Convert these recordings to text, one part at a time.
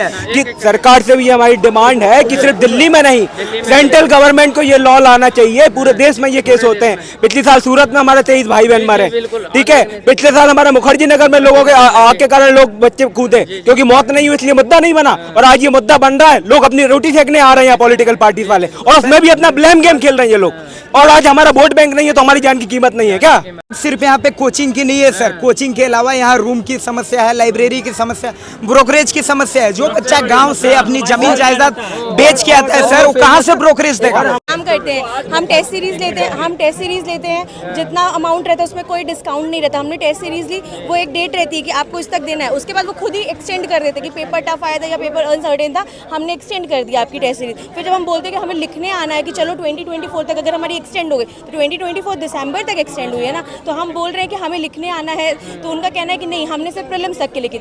कि सरकार से भी ये हमारी डिमांड है कि सिर्फ दिल्ली में नहीं, सेंट्रल गवर्नमेंट को ये लॉ लाना चाहिए। पूरे देश में ये केस होते हैं। पिछले साल सूरत में हमारे 23 भाई बहन मरे, ठीक है। पिछले साल हमारे मुखर्जी नगर में लोगों के आग के कारण लोग बच्चे कूदे, क्योंकि मौत नहीं हुई इसलिए मुद्दा नहीं बना, और आज ये मुद्दा बन रहा है। लोग अपनी रोटी सेकने आ रहे हैं पॉलिटिकल पार्टी वाले, और उसमें भी अपना ब्लेम गेम खेल रहे हैं ये लोग। और आज हमारा वोट बैंक नहीं है तो हमारी जान की कीमत नहीं है क्या? सिर्फ यहाँ पे कोचिंग की नहीं है सर, कोचिंग के अलावा यहाँ रूम की समस्या है, लाइब्रेरी की समस्या, ब्रोकरेज की समस्या है। जो बच्चा गांव से अपनी जमीन जायदाद बेच के आता है सर, वो कहाँ से ब्रोकरेज देगा? हम करते हैं, हम टेस्ट सीरीज लेते हैं, जितना अमाउंट रहता है उसमें कोई डिस्काउंट नहीं रहता। हमने टेस्ट सीरीज ली, वो एक डेट रहती है कि आपको इस तक देना है, उसके बाद वो खुद ही एक्सटेंड कर देते कि पेपर टफ आया था या पेपर अनसर्टेन था, हमने एक्सटेंड कर दिया आपकी टेस्ट सीरीज। फिर जब हम बोलते हैं कि हमें लिखने आना है कि चलो 2024 तक अगर हमारी एक्सटेंड हो गई, तो 2024 दिसंबर तक एक्सटेंड हुई है ना, तो हम बोल रहे हैं कि हमें लिखने आना है, तो उनका कहना है कि नहीं, हमने सिर्फ प्रीलिम्स तक के लिखी।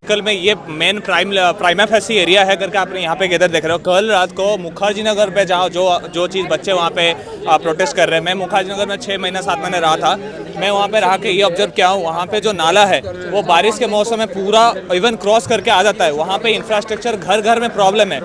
कल में ये मेन प्राइमा फेसी एरिया है करके आप यहाँ पे इधर देख रहे हो। कल रात को मुखर्जी नगर पे जहाँ जो चीज़ बच्चे वहाँ पे प्रोटेस्ट कर रहे हैं, मैं मुखर्जी नगर में 6 महीना 7 महीने रहा था। मैं वहाँ पे रह के ये ऑब्जर्व किया हूँ, वहाँ पे जो नाला है वो बारिश के मौसम में पूरा इवन क्रॉस करके आ जाता है। वहाँ पे इंफ्रास्ट्रक्चर घर घर में प्रॉब्लम है,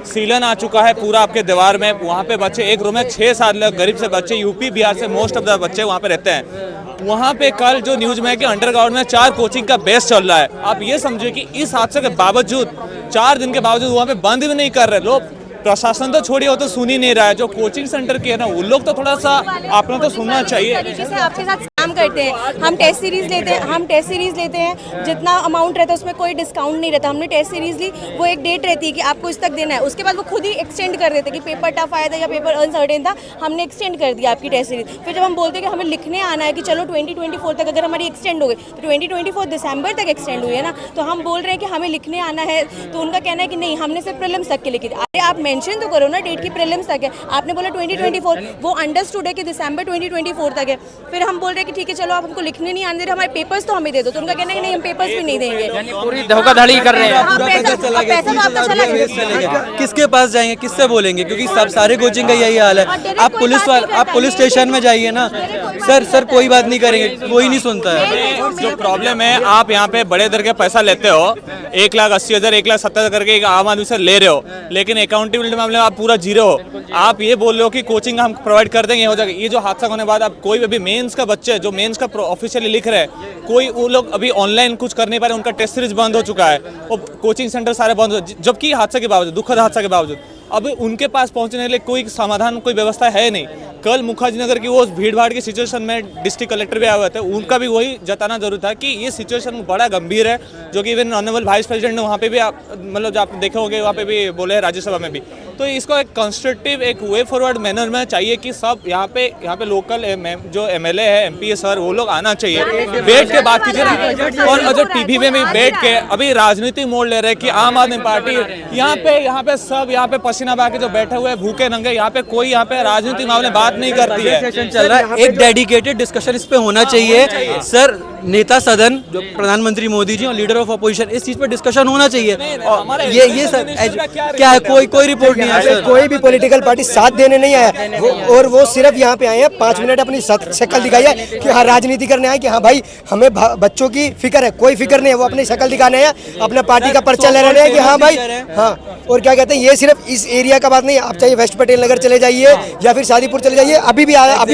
सीलन आ चुका है पूरा आपके दीवार में। वहाँ पे बच्चे एक रूम में 6 साल गरीब से बच्चे, यूपी बिहार से मोस्ट ऑफ द बच्चे वहाँ पे रहते हैं। वहाँ पे कल जो न्यूज में है कि अंडरग्राउंड में 4 कोचिंग का बेस चल रहा है। आप ये समझिए कि इस हादसे के बावजूद 4 दिन के बावजूद वहाँ पे बंद भी नहीं कर रहे लोग। प्रशासन तो छोड़िए, वो तो सुन ही नहीं रहा है। जो कोचिंग सेंटर के है ना, उन लोग तो थोड़ा सा आपने तो सुनना चाहिए। तरीके से आपके साथ काम करते हैं, हम टेस्ट सीरीज लेते हैं, जितना अमाउंट रहता है उसमें कोई डिस्काउंट नहीं रहता। हमने टेस्ट सीरीज ली, वो एक डेट रहती है कि आपको इस तक देना है, उसके बाद वो खुद ही एक्सटेंड कर देते कि पेपर टफ आया था या पेपर अनसर्टेन था, हमने एक्सटेंड कर दिया आपकी टेस्ट सीरीज। फिर जब हम बोलते हैं कि हमें लिखने आना है कि चलो 2024 तक अगर हमारी एक्सटेंड हो गई, तो 2024 दिसंबर तक एक्सटेंड हुई है ना, तो हम बोल रहे हैं कि हमें लिखने आना है, तो उनका कहना है कि नहीं, हमने सिर्फ प्रीलिम्स तक के लिखी। अरे आप मेंशन तो करो ना डेट की, प्रीलिम्स तक है, आपने बोला 2024, वो अंडरस्टूड है कि दिसंबर 2024 तक है। फिर हम बोल रहे हैं कि ठीक है चलो आप हमको लिखने नहीं आने दे, हमारे पेपर्स तो हमें दे दो, तो उनका कहना है कि नहीं, हम पेपर्स भी नहीं देंगे। पूरी धोखाधड़ी कर रहे हैं। पैसा तो आपका चला गया। किसके पास जाएंगे, किससे बोलेंगे? क्योंकि सब सारे कोचिंग का यही हाल है। आप पुलिस स्टेशन में जाइए ना सर, कोई बात नहीं करेंगे, कोई नहीं सुनता है। जो प्रॉब्लम है, आप यहाँ पे बड़े दर के पैसा लेते हो, 1,80,000 1,70,000 करके एक आम आदमी से ले रहे हो, लेकिन अकाउंटेबिलिटी मामले में आप पूरा जीरो हो। आप ये बोल रहे हो कि कोचिंग हम प्रोवाइड कर देंगे, हो जाएगा। ये जो हादसा होने बाद आप कोई भी मेंस का बच्चे जो मेंस का ऑफिशियली लिख रहे हैं, कोई वो लोग अभी ऑनलाइन कुछ कर नहीं पा रहे, उनका टेस्ट सीरीज बंद हो चुका है, वो कोचिंग सेंटर सारे बंद हो, जबकि हादसे के बावजूद, दुखद हादसा के बावजूद अभी उनके पास पहुंचने के लिए कोई समाधान, कोई व्यवस्था है नहीं। कल मुखर्जी नगर की वो भीड़ भाड़ की सिचुएशन में डिस्ट्रिक्ट कलेक्टर भी आए हुए थे, उनका भी वही जताना जरूरी था कि ये सिचुएशन बड़ा गंभीर है, जो कि इवन ऑनरेबल वाइस प्रेसिडेंट ने वहाँ पे भी मतलब जो आप देखे होंगे वहाँ पे भी बोले हैं, राज्यसभा में भी। तो इसको एक कंस्ट्रक्टिव, एक वे फॉरवर्ड मैनर में चाहिए कि सब यहाँ पे लोकल जो MLA है, MP है सर, वो लोग आना चाहिए, बैठ के बात कीजिए ना। और जो टीवी में भी बैठ के अभी राजनीति मोड़ ले रहे हैं कि आम आदमी पार्टी यहाँ पे सब यहाँ पे पसीना बहा के जो बैठे हुए भूखे नंगे, यहाँ पे कोई यहाँ पे राजनीति मामले बात नहीं करती है। चल रहा है, एक डेडिकेटेड डिस्कशन इस पे होना चाहिए सर। नेता सदन जो प्रधानमंत्री मोदी जी और लीडर ऑफ अपोजिशन, इस चीज पे डिस्कशन होना चाहिए। और ये सर क्या है, कोई रिपोर्ट नहीं है सर। कोई भी पॉलिटिकल पार्टी साथ देने नहीं आया, और वो सिर्फ यहाँ पे आए हैं 5 मिनट अपनी शक्ल दिखाई है कि हाँ राजनीति करने आए, कि हाँ भाई हमें बच्चों की फिक्र है। कोई फिक्र नहीं है, वो अपनी शक्ल दिखाने हैं, अपना पार्टी का पर्चा ले रहे हैं कि हाँ भाई हाँ। और क्या कहते हैं, ये सिर्फ इस एरिया का बात नहीं है, आप चाहे वेस्ट पटेल नगर चले जाइए या फिर शादीपुर चले जाइए, अभी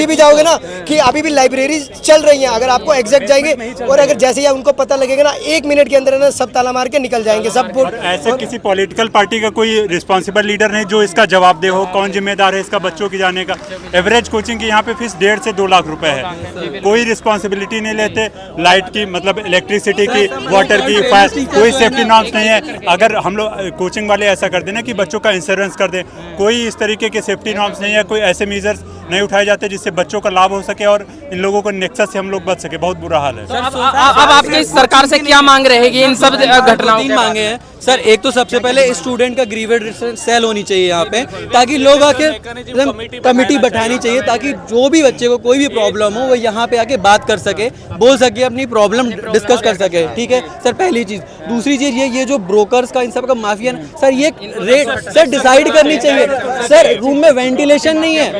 भी जाओगे ना कि अभी भी लाइब्रेरी चल रही है। अगर आपको एग्जैक्ट जाएंगे और अगर जैसे ही उनको पता लगेगा ना, 1 मिनट के अंदर ना सब ताला मार के निकल जाएंगे सब। ऐसे किसी पॉलिटिकल पार्टी का कोई रिस्पॉन्सिबल लीडर नहीं जो इसका जवाब दे हो, कौन जिम्मेदार है इसका बच्चों की जाने का। एवरेज कोचिंग की यहाँ पे फीस 1.5 से 2 लाख रुपए है, कोई रिस्पॉन्सिबिलिटी नहीं लेते। लाइट की मतलब इलेक्ट्रिसिटी की, वाटर की, फायर, कोई सेफ्टी नॉर्म्स नहीं है। अगर हम लोग कोचिंग वाले ऐसा कर देना कि बच्चों का इंश्योरेंस कर दें, कोई इस तरीके के सेफ्टी नॉर्म्स नहीं है, कोई ऐसे मेजर्स नहीं उठाए जाते जिससे बच्चों का लाभ हो सके और इन लोगों को नेक्सस से हम लोग बच सके। बहुत बुरा हाल है। अब आपके सरकार से क्या मांग रहेगी इन सब घटनाओं? 3 मांगे हैं सर एक तो सबसे पहले स्टूडेंट का ग्रीवेंस सेल होनी चाहिए यहाँ पे, ताकि लोग आके कमेटी बैठानी चाहिए, ताकि जो भी बच्चे को कोई भी प्रॉब्लम हो वो यहाँ पे आके बात कर सके, बोल सके, अपनी प्रॉब्लम डिस्कस कर सके। ठीक है सर, पहली चीज़। दूसरी चीज़ ये जो ब्रोकर्स का इन सब का माफिया सर, ये रेट सर डिसाइड करनी चाहिए। सर रूम में वेंटिलेशन नहीं है,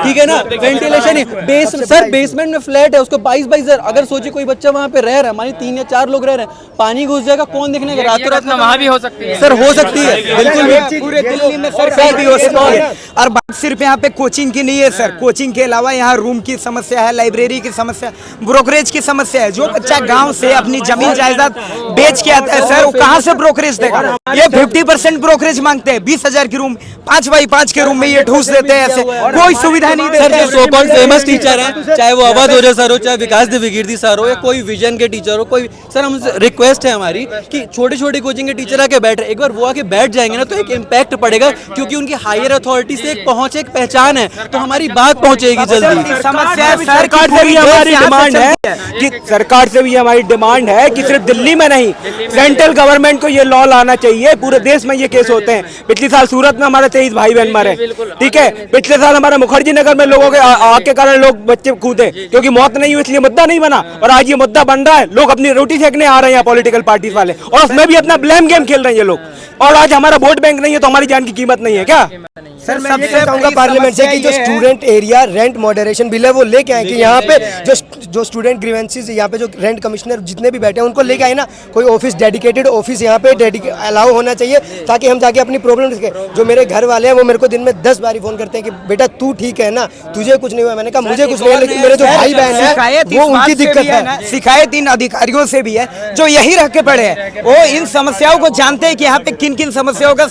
ठीक है ना, वेंटिलेशन है। सर बेसमेंट में फ्लैट है, उसको 22 अगर सोचिए कोई बच्चा वहाँ पे रह रहा है, मान 3 या 4 लोग रह रहे हैं, पानी घुस जाएगा, कौन देखने का? रातों रात में वहाँ भी हो सकती है सर, हो सकती है बिल्कुल। पूरे दिल्ली में सर कहीं भी हो सकती है। और बात सिर्फ यहाँ पे कोचिंग की नहीं है सर, कोचिंग के अलावा यहाँ रूम की समस्या है, लाइब्रेरी की समस्या, ब्रोकरेज की समस्या है। जो बच्चा गांव से अपनी जमीन जायदाद बेच के आता है सर, वो कहाँ से ब्रोकरेज देगा? ये 50% ब्रोकरेज मांगते हैं। 20,000 की रूम 5x5 के रूम में ये ठूस देते हैं, ऐसे कोई सुविधा नहीं देते। सर जो सो कॉल्ड फेमस टीचर हैं, चाहे वो अवध ओझा सर हो, चाहे विकास दिव्यकीर्ति सर हो, या कोई विजन के टीचर हो, कोई सर, हम रिक्वेस्ट है हमारी कि छोटे छोटे कोचिंग के टीचर आके बैठ रहे, एक बार वो आके बैठ जाएंगे ना तो एक इम्पैक्ट पड़ेगा, क्योंकि उनकी हायर अथॉरिटी से एक पहुंच, एक पहचान है, तो हमारी बात पहुंचेगी जल्दी। समस्या सरकार से भी हमारी डिमांड है कि सरकार से भी हमारी डिमांड है कि सिर्फ दिल्ली में नहीं, सेंट्रल गवर्नमेंट को ये लॉ लाना चाहिए। पूरे देश में ये केस होते हैं। पिछले साल सूरत में हमारे 23 भाई बहन मरे, ठीक है। पिछले साल हमारे मुखर्जी नगर में लोगों के आग के कारण लोग बच्चे कूदे, क्योंकि मौत नहीं हुई इसलिए मुद्दा नहीं बना, और आज ये मुद्दा बन रहा है। लोग अपनी रोटी सेकने आ रहे हैं पॉलिटिकल पार्टी वाले, और उसमें भी अपना ब्लेम गेम खेल रहे हैं ये लोग। और आज हमारा वोट बैंक नहीं है तो हमारी जान की कीमत नहीं है क्या? सर मैं ये कहूँगा पार्लियामेंट से कि जो student area rent moderation bill है वो लेके आए, कि यहाँ पे जो स्टूडेंट ग्रीवेंसेस यहाँ पे जो रेंट कमिश्नर जितने भी बैठे हैं उनको लेके आए ना, कोई ऑफिस डेडिकेटेड ऑफिस यहाँ पे अलाउ होना चाहिए, ताकि हम जाके अपनी प्रॉब्लम। जो मेरे घर वाले हैं वो मेरे को दिन में 10 बार फोन करते हैं कि बेटा तू ठीक है ना, तुझे कुछ नहीं हुआ। मैंने कहा मुझे कुछ नहीं है, लेकिन मेरे जो भाई बहन है वो उनकी दिक्कत है। शिकायत इन अधिकारियों से भी है जो यही रह के पड़े हैं, वो इन समस्याओं को जानते हैं कि यहाँ पे किन किन समस्याओं का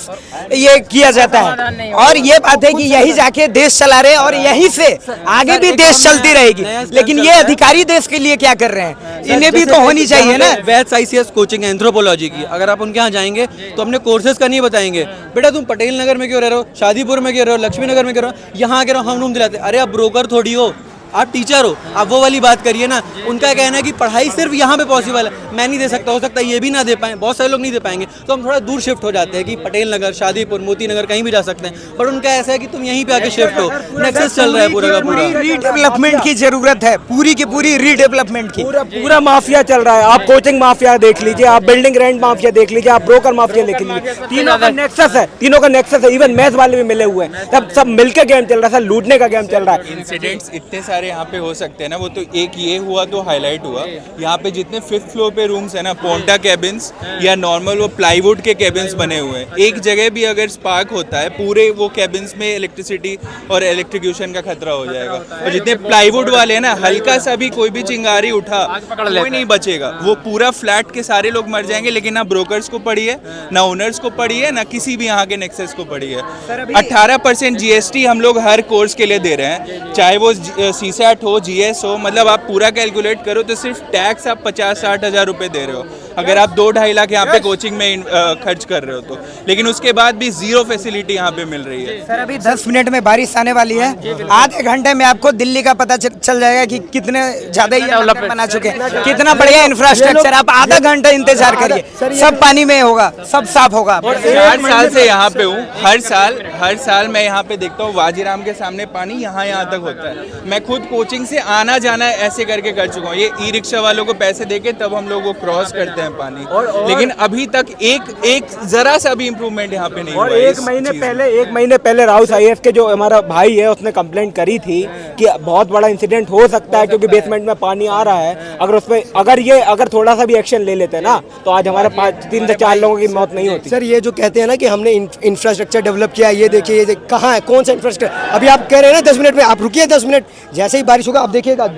ये किया जाता है। और ये बात है कि यही जाके देश चला रहे हैं, और यहीं से आगे भी देश चलती रहेगी। लेकिन ये अधिकारी देश के लिए क्या कर रहे हैं? इन्हें भी तो होनी चाहिए ना। वैद्स ICS कोचिंग है एंथ्रोपोलॉजी की, अगर आप उनके यहाँ जाएंगे तो अपने कोर्सेज का नहीं बताएंगे, बेटा तुम पटेल नगर में क्यों रह रहे हो, शादीपुर में क्यों रहे हो, लक्ष्मी नगर में क्यों रहे हो, यहाँ के रहो, हम रूम दिलाते। अरे आप ब्रोकर थोड़ी हो, आप टीचर हो, आप वो वाली बात करिए ना। उनका कहना है कि पढ़ाई सिर्फ यहाँ पे पॉसिबल है, मैं नहीं दे सकता, हो सकता है ये भी ना दे पाए, बहुत सारे लोग नहीं दे पाएंगे, तो हम थोड़ा दूर शिफ्ट हो जाते हैं कि पटेल नगर, शादीपुर, मोती नगर कहीं भी जा सकते हैं। पर उनका ऐसा है कि तुम यहीं पे आके शिफ्ट हो। नेक्सस चल रहा है पूरा का पूरा। रीडेवलपमेंट की जरूरत है, पूरी की पूरी रीडेवलपमेंट की। पूरा माफिया चल रहा है। आप कोचिंग माफिया देख लीजिए, आप बिल्डिंग रेंट माफिया देख लीजिए, आप ब्रोकर माफिया देख लीजिए, तीनों का नेक्सस है, तीनों का नेक्सस है। इवन मैथ वाले भी मिले हुए हैं, तब सब मिलकर गेम चल रहा है, लूटने का गेम चल रहा है। इंसिडेंट्स इतने सारे यहाँ पे हो सकते हैं ना, वो तो एक ये हुआ तो हाईलाइट हुआ। यहाँ पे जितने 5th फ्लोर पे रूम्स है ना, पोंटा कैबिन्स या नॉर्मल वो प्लाईवुड के कैबिन्स बने हुए हैं, एक जगह भी अगर स्पार्क होता है पूरे वो कैबिन्स में इलेक्ट्रिसिटी और इलेक्ट्रिक्यूशन का खतरा हो जाएगा। और जितने प्लाईवुड वाले हैं ना, हल्का सा भी कोई भी चिंगारी उठा कोई नहीं बचेगा, वो पूरा फ्लैट के सारे लोग मर जाएंगे। लेकिन ना ब्रोकर्स को पड़ी है, ना ओनर्स को पड़ी है, ना किसी भी यहाँ के नेक्सस को पड़ी है। 18% GST हम लोग हर कोर्स के लिए दे रहे हैं, चाहे वो CSAT हो, GS हो, मतलब आप पूरा कैलकुलेट करो तो सिर्फ टैक्स आप 50-60 हज़ार रुपये दे रहे हो, अगर आप 2-2.5 लाख यहाँ पे कोचिंग में खर्च कर रहे हो तो। लेकिन उसके बाद भी जीरो फैसिलिटी यहाँ पे मिल रही है। सर अभी 10 मिनट में बारिश आने वाली है, आधे घंटे में आपको दिल्ली का पता चल जाएगा कि कितने ज्यादा डेवलपमेंट बना चुके हैं, कितना बढ़िया इंफ्रास्ट्रक्चर। आप आधा घंटा इंतजार करिए, सब पानी में होगा, सब साफ होगा। 4 साल से यहाँ पे हूँ, हर साल मैं यहाँ पे देखता हूँ वाजीराम के सामने पानी यहाँ तक होता है। मैं खुद कोचिंग से आना जाना ऐसे करके कर चुका हूँ, ये ई-रिक्शा वालों को पैसे देके तब हम लोग वो क्रॉस करते हैं पानी। लेकिन अभी तक एक जरा सा भी इम्प्रूवमेंट यहाँ पे नहीं हुआ। और एक महीने पहले राउस IAS के जो हमारा भाई है उसने कंप्लेंट करी थी कि बहुत बड़ा इंसिडेंट हो सकता है क्योंकि बेसमेंट में पानी आ रहा है। अगर थोड़ा सा भी एक्शन ले लेते ना तो आज हमारे 3 से 4 लोगों की मौत नहीं होती। सर ये जो कहते हैं ना कि हमने इंफ्रास्ट्रक्चर डेवलप किया, ये देखिए कहाँ है, कौन सा इंफ्रास्ट्रक्चर। अभी आप कह रहे हैं ना 10 मिनट में, आप रुकिए 10 मिनट, जैसे ही बारिश होगा आप देखिएगा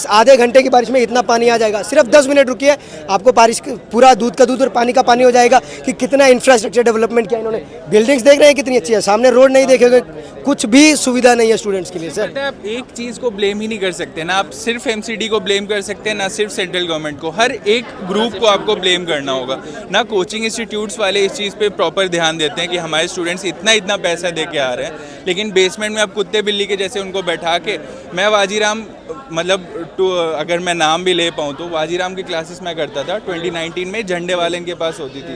आधे घंटे की बारिश में इतना पानी आ जाएगा। सिर्फ 10 मिनट रुकिए, आपको बारिश पूरा दूध का दूध और पानी का पानी हो जाएगा कि कितना इंफ्रास्ट्रक्चर डेवलपमेंट किया इन्होंने। बिल्डिंग्स देख रहे हैं कितनी अच्छी है, सामने रोड नहीं देखेंगे, कुछ भी सुविधा नहीं है स्टूडेंट्स के लिए सर। पता है, आप एक चीज़ को ब्लेम ही नहीं कर सकते ना, आप सिर्फ एमसीडी को ब्लेम कर सकते हैं ना सिर्फ सेंट्रल गवर्नमेंट को, हर एक ग्रुप को आपको ब्लेम करना होगा ना। कोचिंग इंस्टीट्यूट्स वाले इस चीज़ पे प्रॉपर ध्यान देते हैं कि हमारे स्टूडेंट्स इतना पैसा दे के आ रहे हैं, लेकिन बेसमेंट में आप कुत्ते बिल्ली के जैसे उनको बैठा के, मैं वाजीराम मतलब अगर मैं नाम भी ले पाऊँ तो वाजीराम की क्लासेस मैं करता था 2019 में, झंडे वाले इनके पास होती थी,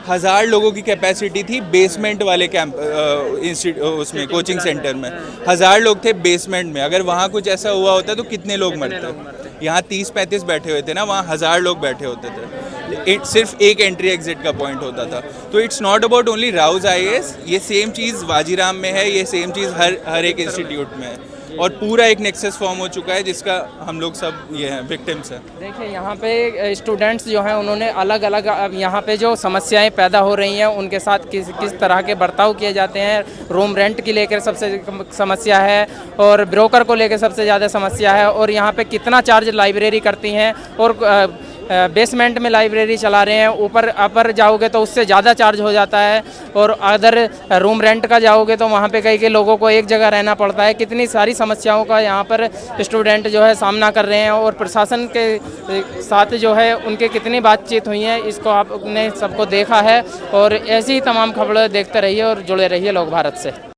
1000 लोगों की कैपेसिटी थी बेसमेंट वाले कैंप उसमें कोचिंग सेंटर में, 1000 लोग थे बेसमेंट में। अगर वहाँ कुछ ऐसा हुआ होता तो कितने लोग मरते? यहाँ 30-35 बैठे हुए थे ना, वहाँ 1000 लोग बैठे होते थे, सिर्फ एक एंट्री एग्जिट का पॉइंट होता था। तो it's not about only Rouse IAS, ये सेम चीज़ वाजीराम में है, ये सेम चीज़ हर एक इंस्टीट्यूट में है, और पूरा एक नेक्सस फॉर्म हो चुका है जिसका हम लोग सब ये हैं विक्टिम्स हैं। देखिए यहाँ पे स्टूडेंट्स जो हैं उन्होंने अलग अलग, अब यहाँ पे जो समस्याएं पैदा हो रही हैं उनके साथ किस तरह के बर्ताव किए जाते हैं। रूम रेंट की लेकर सबसे समस्या है, और ब्रोकर को लेकर सबसे ज़्यादा समस्या है, और यहाँ पे कितना चार्ज लाइब्रेरी करती हैं, और बेसमेंट में लाइब्रेरी चला रहे हैं, ऊपर अपर जाओगे तो उससे ज़्यादा चार्ज हो जाता है, और अदर रूम रेंट का जाओगे तो वहाँ पे कई लोगों को एक जगह रहना पड़ता है। कितनी सारी समस्याओं का यहाँ पर स्टूडेंट जो है सामना कर रहे हैं, और प्रशासन के साथ जो है उनके कितनी बातचीत हुई है इसको आपने सबको देखा है। और ऐसी ही तमाम खबरें देखते रहिए और जुड़े रहिए लोक भारत से।